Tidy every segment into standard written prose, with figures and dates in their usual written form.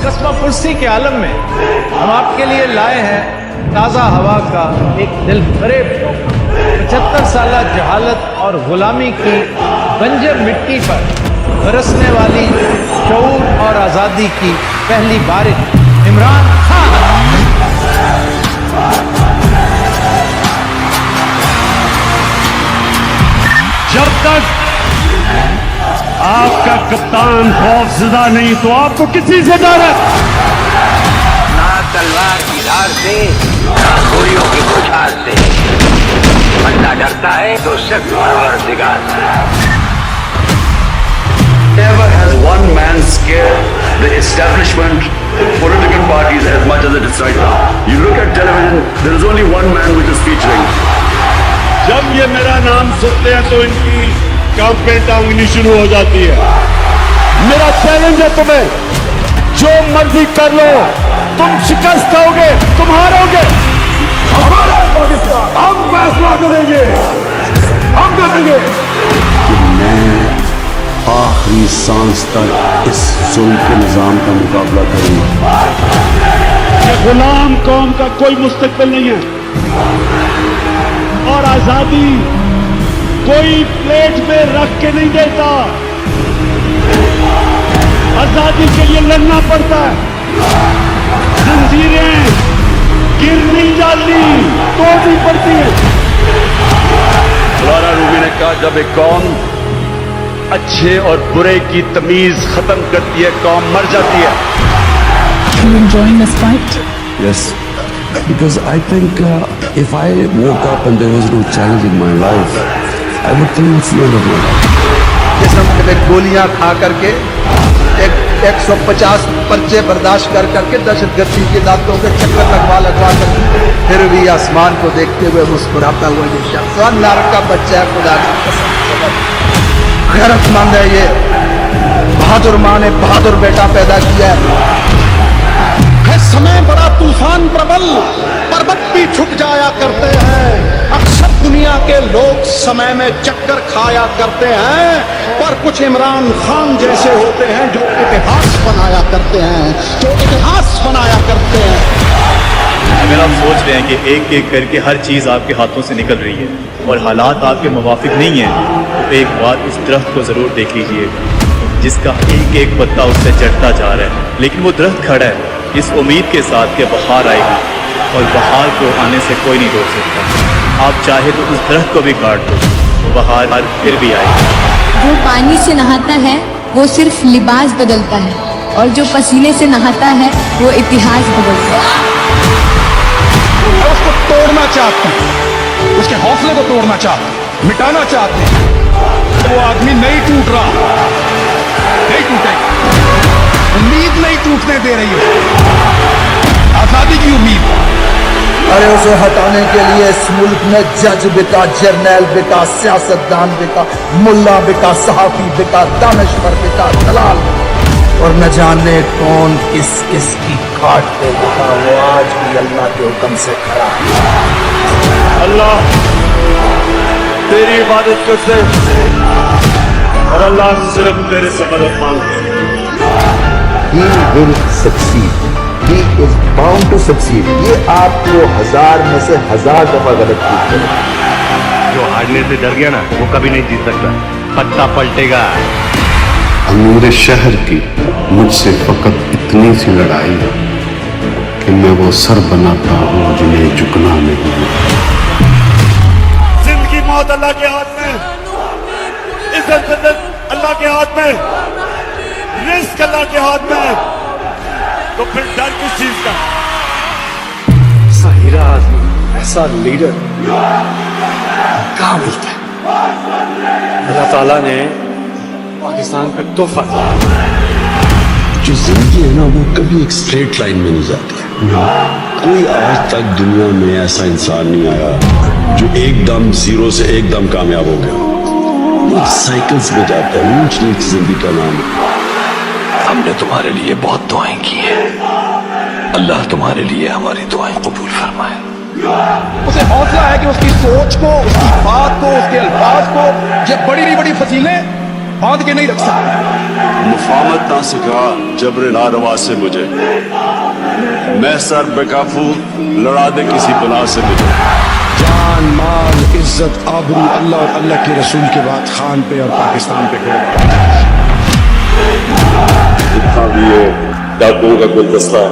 कसमा पुरसी के आलम में हम आपके लिए लाए हैं ताज़ा हवा का एक दिल फरेब मौका। 75 साल जहालत और गुलामी की बंजर मिट्टी पर बरसने वाली शऊर और आज़ादी की पहली बारिश इमरान खान। जब तक आपका कप्तान खौफजदा नहीं तो आपको किसी से डर है? ना तलवार की धार से, ना गोलियों की बौछार से। बंदा डरता है तो सिर्फ परवरदिगार से। Never has one man scared the establishment, the political parties as much as it is right now. You look at television, there is only one man which is featuring. जब ये मेरा नाम सुनते हैं तो इनकी कांपे टांगनी शुरू हो जाती है। मेरा चैलेंज है तुम्हें, जो मर्जी कर लो, तुम शिकस्त खाओगे, तुम हारोगे। हमारा पाकिस्तान, हम फैसला करेंगे, हम करेंगे। आखिरी सांस तक इस जुल्म के निजाम का मुकाबला करूंगा। ये गुलाम कौम का कोई मुस्तकबिल नहीं है और आजादी कोई प्लेट में रख के नहीं देता। आजादी के लिए लड़ना पड़ता है। जंजीरें गिर नहीं जाती, तोड़नी पड़ती है। लारा रूबी ने कहा, जब एक कौम अच्छे और बुरे की तमीज खत्म करती है, कौम मर जाती है। You enjoying this fight? Yes, because I think if I woke up and there was no challenge in my life, I would think it's the end of my life. जिस्म में गोलियां खा करके 150 पर्चे बर्दाश्त कर करके दहशतगर्दी के दांतों के चक्कर लगवा कर फिर भी आसमान को देखते हुए मुस्कुराता हुआ ये शख्स नार का बच्चा है। खुदा की कसम गैरतमंद है ये। बहादुर माँ ने बहादुर बेटा पैदा किया है। समय बड़ा तूफान प्रबल, पर्वत भी झुक जाया करते हैं। अक्सर दुनिया के लोग समय में चक्कर खाया करते हैं, पर कुछ इमरान खान जैसे होते हैं जो इतिहास बनाया करते हैं, जो इतिहास बनाया करते हैं। अगर आप सोच रहे हैं कि एक एक करके हर चीज़ आपके हाथों से निकल रही है और हालात आपके मुवाफिक नहीं हैं, तो एक बार उस दरख्त को ज़रूर देख लीजिएगा जिसका एक एक पत्ता उससे चढ़ता जा रहा है, लेकिन वो दरख्त खड़ा है इस उम्मीद के साथ कि बहार आएगी और बहार को आने से कोई नहीं रोक सकता। आप चाहे तो उस दरख्त को भी काट दो, बहार फिर भी आएगी। जो पानी से नहाता है वो सिर्फ लिबास बदलता है, और जो पसीने से नहाता है वो इतिहास बदलता है। उसको तोड़ना चाहते हैं, उसके हौसले को तोड़ना चाहते हैं, मिटाना चाहते हैं। वो आदमी नहीं टूट रहा, नहीं टूटेगा। उम्मीद नहीं टूटने दे रही है, आजादी की उम्मीद। अरे उसे हटाने के लिए इस मुल्क में जज बिका, जर्नैल बिका, सियासतदान बिका, मुल्ला बिका, सहाफी बिका, दानश्वर बिका, दलाल बिका, और न जाने कौन किस किस की खाट पे बिका। वो आज भी अल्लाह के हुक्म से खड़ा है। अल्लाह तेरी इबादत करते और अल्लाह सिर्फ तेरे से मदद मांगते। He will succeed. He is bound to succeed. ये आपको 1000 में से 1000 दफा गलत की। जो हारने से डर गया ना, वो कभी नहीं जीत सकता। पत्ता पलटेगा। अमीर शहर की मुझसे फकत इतनी सी लड़ाई है कि मैं वो सर बनाता हूँ जिन्हें झुकना नहीं है। जिंदगी मौत अल्लाह के हाथ में, इज्जत जिल्लत अल्लाह के हाथ में, रिस्क अल्लाह के हाथ में, तो फिर डर किस चीज का? ऐसा हीरा आदमी, ऐसा लीडर कहाँ मिलता है? अल्लाह ताला ने पाकिस्तान का तोहफा दिया। जो जिंदगी है ना, वो कभी एक स्ट्रेट लाइन में नहीं जाती है। कोई आज तक दुनिया में ऐसा इंसान नहीं आया जो एकदम जीरो से एकदम कामयाब हो गया। वो साइकिल्स में जाता है, ऊंच नीच जिंदगी का नाम है। हमने तुम्हारे लिए बहुत दुआएं की हैं, अल्लाह तुम्हारे लिए हमारी दुआएं कबूल फरमाए। उसे हौसला है कि उसकी सोच को, उसकी बात को, उसके अल्फाज को, ये बड़ी बड़ी फसीलें बांध के नहीं रख सकते। मुफामत ना सिखा जबर नारवा से मुझे, मैं सर बेकाफू लड़ा दे किसी बला से मुझे। जान, माल, इज्जत, आबरू अल्लाह और अल्लाह के रसूल के बाद खान पे और पाकिस्तान पे कुर्बान। जितना भी ये डाकुओं का गुलदस्ता,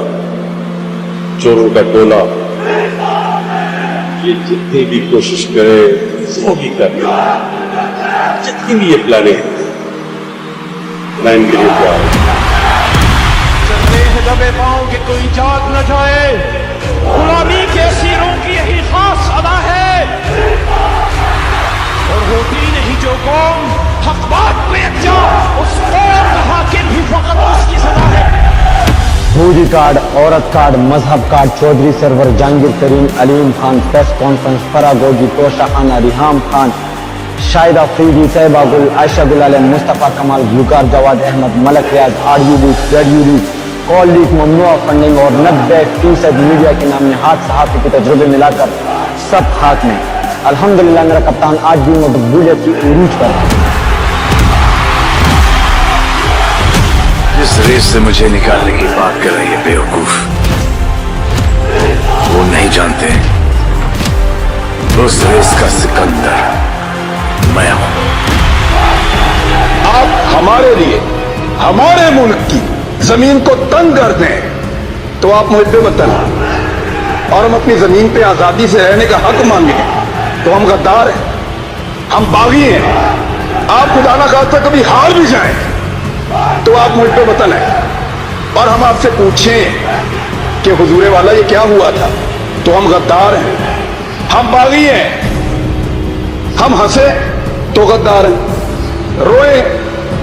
चोरों का टोला, ये जितनी भी कोशिश करे वो भी करे, जितनी भी ये प्लानिंग प्लान के लिए तैयार है। चलते हैं दबे पाँव कि कोई जाग न जाए, गुलामी के असीरों की यही खास अदा है, और होती नहीं जो कौम हक बात पे अच्छा, उस कौम का हाकिम भी फकत उसकी सदा है। भूरी कार्ड, औरत कार्ड, मजहब कार्ड, चौधरी सरवर, जहांगीर तरीन, अलीम खान, प्रेस कॉन्फ्रेंस, फरागोगी, तोशा खाना, रिहाम खान, शाहिदा अफरीदी, तैयबा गुल, आयशा गुल आलम, मुस्तफ़ा कमाल, गुलकार जवाद अहमद, मलक रियाज, आरयू लीग, जेडयू लीग, कॉल लीग, ममनुआ फंडिंग और 90% मीडिया के नाम में हाथ सहाफ़ी के तजुर्बे मिलाकर सब हाथ में। अल्हम्दुलिल्लाह मेरा कप्तान आज भी मकबूलियत की उरूज पर है। जिस रेस से मुझे निकालने की बात कर रही है बेवकूफ, वो नहीं जानते उस रेस का सिकंदर मैं हूं। आप हमारे लिए, हमारे मुल्क की जमीन को तंग कर दें तो आप मुझे वतन, और हम अपनी जमीन पे आजादी से रहने का हक मांगे तो हम गद्दार हैं, हम बागी हैं। आप खुदा ना खास्ता कभी हार भी जाएं तो आप मुझ पे वतन है, और हम आपसे पूछें कि हुजूरे वाला ये क्या हुआ था तो हम गद्दार हैं, हम बागी हैं। हम हंसे तो गद्दार हैं, रोए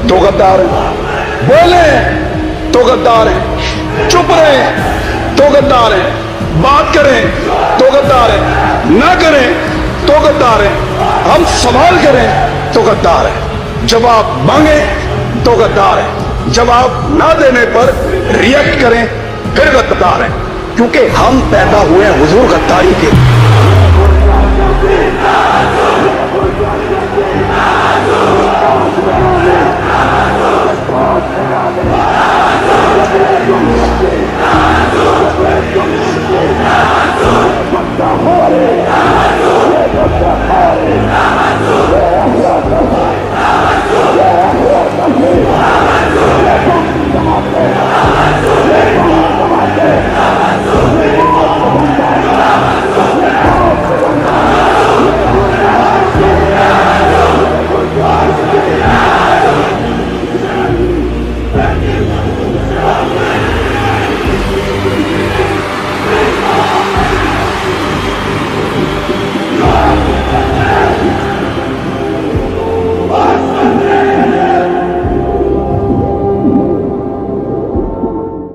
तो गद्दार हैं, बोले तो गद्दार हैं, चुप रहे तो गद्दार हैं, बात करें तो गद्दार हैं, ना करें तो गद्दार हैं, हम सवाल करें तो गद्दार हैं, जवाब मांगे तो गद्दार हैं, जवाब ना देने पर रिएक्ट करें फिर गद्दार हैं, क्योंकि हम पैदा हुए हैं हुजूर गद्दारी के।